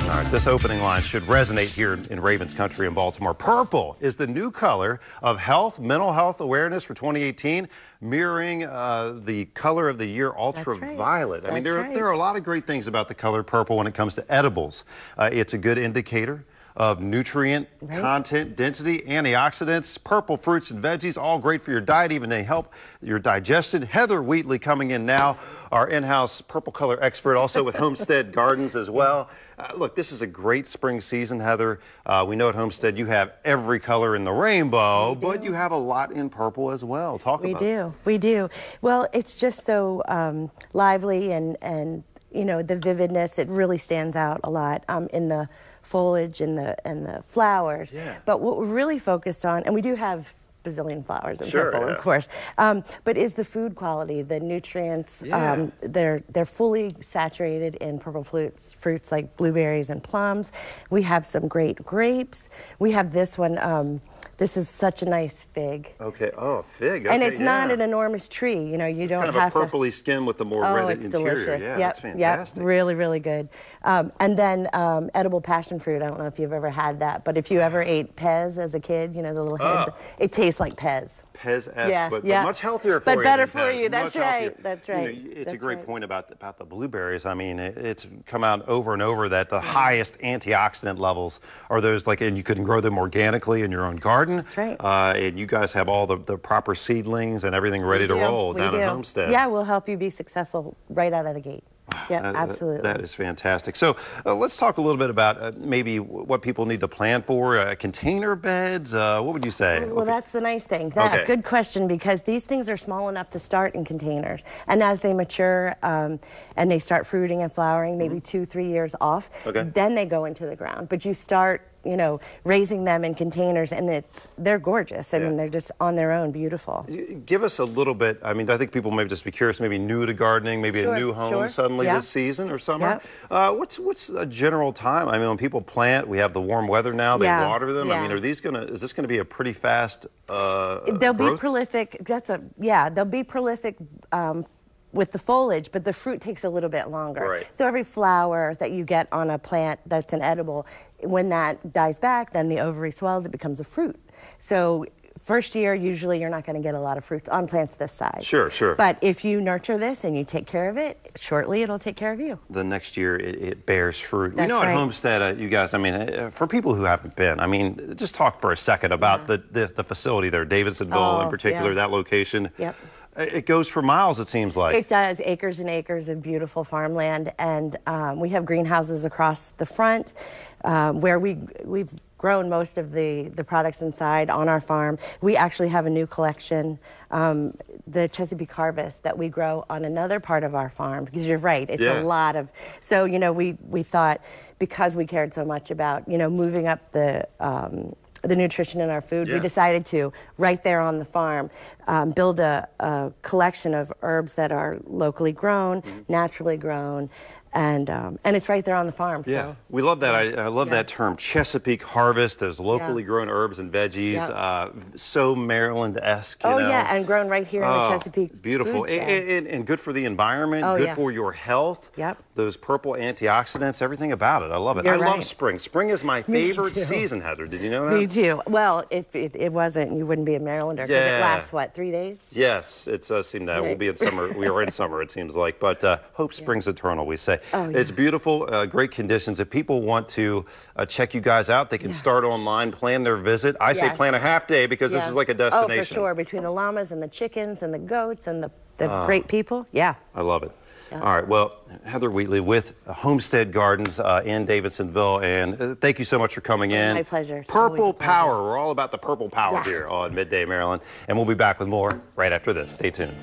All right, this opening line should resonate here in Ravens country in Baltimore. Purple is the new color of health, mental health awareness for 2018, mirroring the color of the year, ultraviolet. Right. I mean, there are a lot of great things about the color purple when it comes to edibles. It's a good indicator of nutrient content, density, antioxidants, purple fruits and veggies, all great for your diet, even they help your digestion. Heather Wheatley coming in now, our in-house purple color expert, also with Homestead Gardens as well. Look, this is a great spring season, Heather. We know at Homestead you have every color in the rainbow, but you have a lot in purple as well. Talk about it. We do. Well, it's just so lively and you know, the vividness, it really stands out a lot in the foliage and the flowers. Yeah. But what we're really focused on, and we do have bazillion flowers in purple, of course, but is the food quality, the nutrients. They're fully saturated in purple fruits like blueberries and plums. We have some great grapes. We have this one. This is such a nice fig. Okay. Oh, fig. Okay, and it's not an enormous tree. You know, you don't have to. It's kind of a purpley skin with the more red it's interior. Delicious. Yeah, yep, that's fantastic. Yep, really, really good. And then edible passion fruit. I don't know if you've ever had that, but if you ever ate Pez as a kid, you know, the little head, it tastes like Pez. Pez-esque, but much healthier for you. But better than for Pez. you. That's right. That's right. You know, it's a great point about the blueberries. I mean, it's come out over and over that the highest antioxidant levels are those and you can grow them organically in your own garden. That's right. And you guys have all the proper seedlings and everything ready to roll down at Homestead. Yeah, we'll help you be successful right out of the gate. Yeah, absolutely. That is fantastic. So let's talk a little bit about maybe what people need to plan for. Container beds, what would you say? Well, that's the nice thing. Good question, because these things are small enough to start in containers. And as they mature and they start fruiting and flowering, maybe 2-3 years off, then they go into the ground. But you start, you know, raising them in containers, and they're gorgeous. I mean, they're just on their own beautiful. Give us a little bit. I mean, I think people may just be curious, maybe new to gardening, maybe a new home suddenly this season or summer. What's a general time? I mean, when people plant, we have the warm weather now, they water them. I mean, is this gonna be a pretty fast They'll be prolific. They'll be prolific with the foliage, but the fruit takes a little bit longer. So every flower that you get on a plant that's an edible, when that dies back, then the ovary swells, it becomes a fruit. So first year, usually you're not going to get a lot of fruits on plants this size. Sure. But if you nurture this and you take care of it, shortly it'll take care of you. The next year it bears fruit. We know at Homestead, you guys, I mean, for people who haven't been, I mean, just talk for a second about the facility there, Davidsonville in particular, that location. It goes for miles, it seems like. It does, acres and acres of beautiful farmland, and we have greenhouses across the front where we've grown most of the products inside on our farm. We actually have a new collection, the Chesapeake Harvest, that we grow on another part of our farm, because you're right, it's a lot of, so, you know, we thought, because we cared so much about, you know, moving up the nutrition in our food, we decided to, right there on the farm, build a collection of herbs that are locally grown, naturally grown, and it's right there on the farm. So. We love that. I love that term, Chesapeake Harvest. Those locally grown herbs and veggies, so Maryland-esque. Oh, yeah, and grown right here in the Chesapeake. Beautiful, and good for the environment, good for your health. Those purple antioxidants, everything about it. I love it. I love spring. Spring is my favorite season, Heather. Did you know that? Me too. Well, if it wasn't, you wouldn't be a Marylander, because it lasts, what, 3 days? Yes, it does seem that. We'll be in summer. We are in summer, it seems like. But hope springs eternal, we say. It's beautiful, great conditions. If people want to check you guys out, they can start online, plan their visit. I say plan a half day, because this is like a destination. Oh, for sure. Between the llamas and the chickens and the goats and the great people. I love it. All right, well, Heather Wheatley with Homestead Gardens in Davidsonville, and thank you so much for coming in. My pleasure. Purple power. We're all about the purple power here on Midday Maryland, and we'll be back with more right after this. Stay tuned.